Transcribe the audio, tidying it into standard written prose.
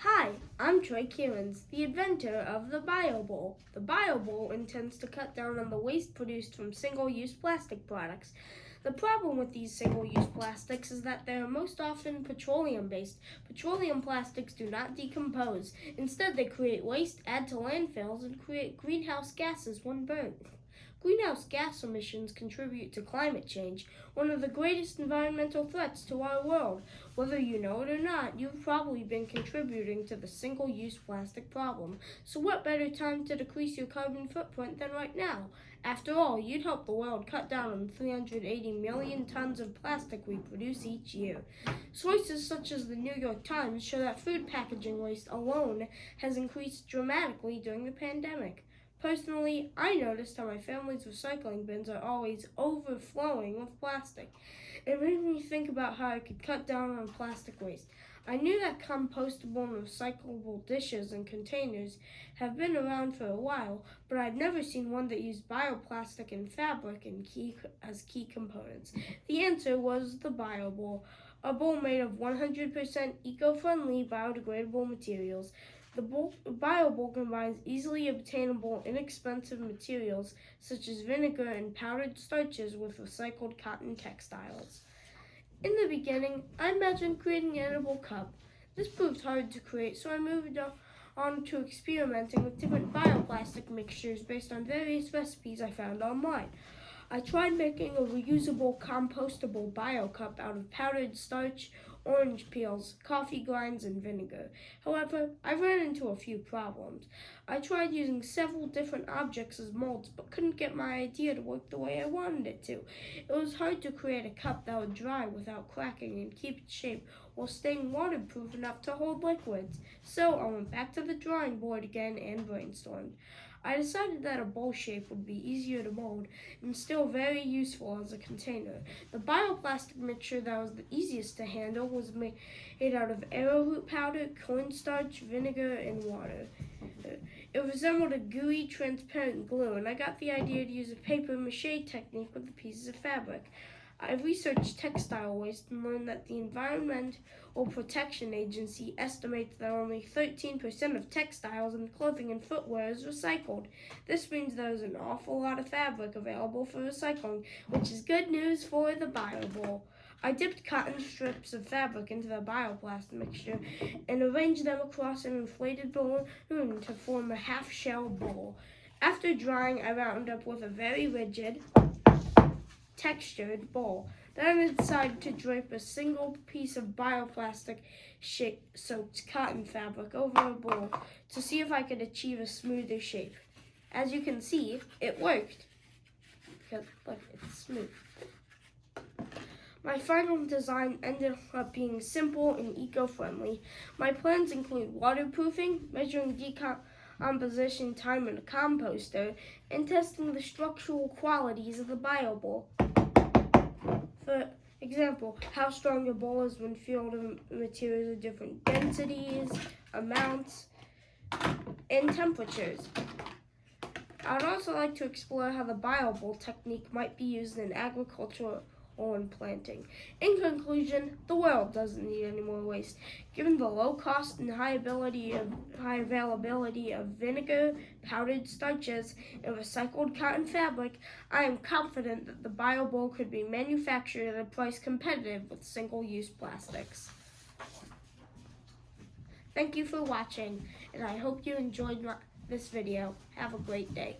Hi, I'm Trey Keirans, the inventor of the BioBowl. The BioBowl intends to cut down on the waste produced from single-use plastic products. The problem with these single-use plastics is that they are most often petroleum-based. Petroleum plastics do not decompose. Instead, they create waste, add to landfills, and create greenhouse gases when burned. Greenhouse gas emissions contribute to climate change, one of the greatest environmental threats to our world. Whether you know it or not, you've probably been contributing to the single-use plastic problem. So what better time to decrease your carbon footprint than right now? After all, you'd help the world cut down on 380 million tons of plastic we produce each year. Sources such as the New York Times show that food packaging waste alone has increased dramatically during the pandemic. Personally, I noticed how my family's recycling bins are always overflowing with plastic. It made me think about how I could cut down on plastic waste. I knew that compostable and recyclable dishes and containers have been around for a while, but I'd never seen one that used bioplastic and fabric as key components. The answer was the BioBowl, a bowl made of 100% eco-friendly biodegradable materials. The BioBowl combines easily obtainable, inexpensive materials such as vinegar and powdered starches with recycled cotton textiles. In the beginning, I imagined creating an edible cup. This proved hard to create, so I moved on to experimenting with different bioplastic mixtures based on various recipes I found online. I tried making a reusable, compostable bio cup out of powdered starch, orange peels, coffee grinds, and vinegar. However, I ran into a few problems. I tried using several different objects as molds, but couldn't get my idea to work the way I wanted it to. It was hard to create a cup that would dry without cracking and keep its shape while staying waterproof enough to hold liquids. So I went back to the drawing board again and brainstormed. I decided that a bowl shape would be easier to mold and still very useful as a container. The bioplastic mixture that was the easiest to handle was made out of arrowroot powder, cornstarch, vinegar, and water. It resembled a gooey, transparent glue, and I got the idea to use a paper mache technique with the pieces of fabric. I researched textile waste and learned that the Environmental Protection Agency estimates that only 13% of textiles and clothing and footwear is recycled. This means there is an awful lot of fabric available for recycling, which is good news for the BioBowl. I dipped cotton strips of fabric into the bioplastic mixture and arranged them across an inflated balloon to form a half-shell bowl. After drying, I wound up with a very rigid, textured bowl. Then I decided to drape a single piece of bioplastic soaked cotton fabric over a bowl to see if I could achieve a smoother shape. As you can see, it worked. Because look, it's smooth. My final design ended up being simple and eco-friendly. My plans include waterproofing, measuring decomposition time in a composter, and testing the structural qualities of the BioBowl. For example, how strong your bowl is when filled with materials of different densities, amounts, and temperatures. I'd also like to explore how the BioBowl technique might be used in agriculture and planting. In conclusion, the world doesn't need any more waste. Given the low cost and high availability of vinegar, powdered starches, and recycled cotton fabric, I am confident that the BioBowl could be manufactured at a price competitive with single-use plastics. Thank you for watching, and I hope you enjoyed this video. Have a great day.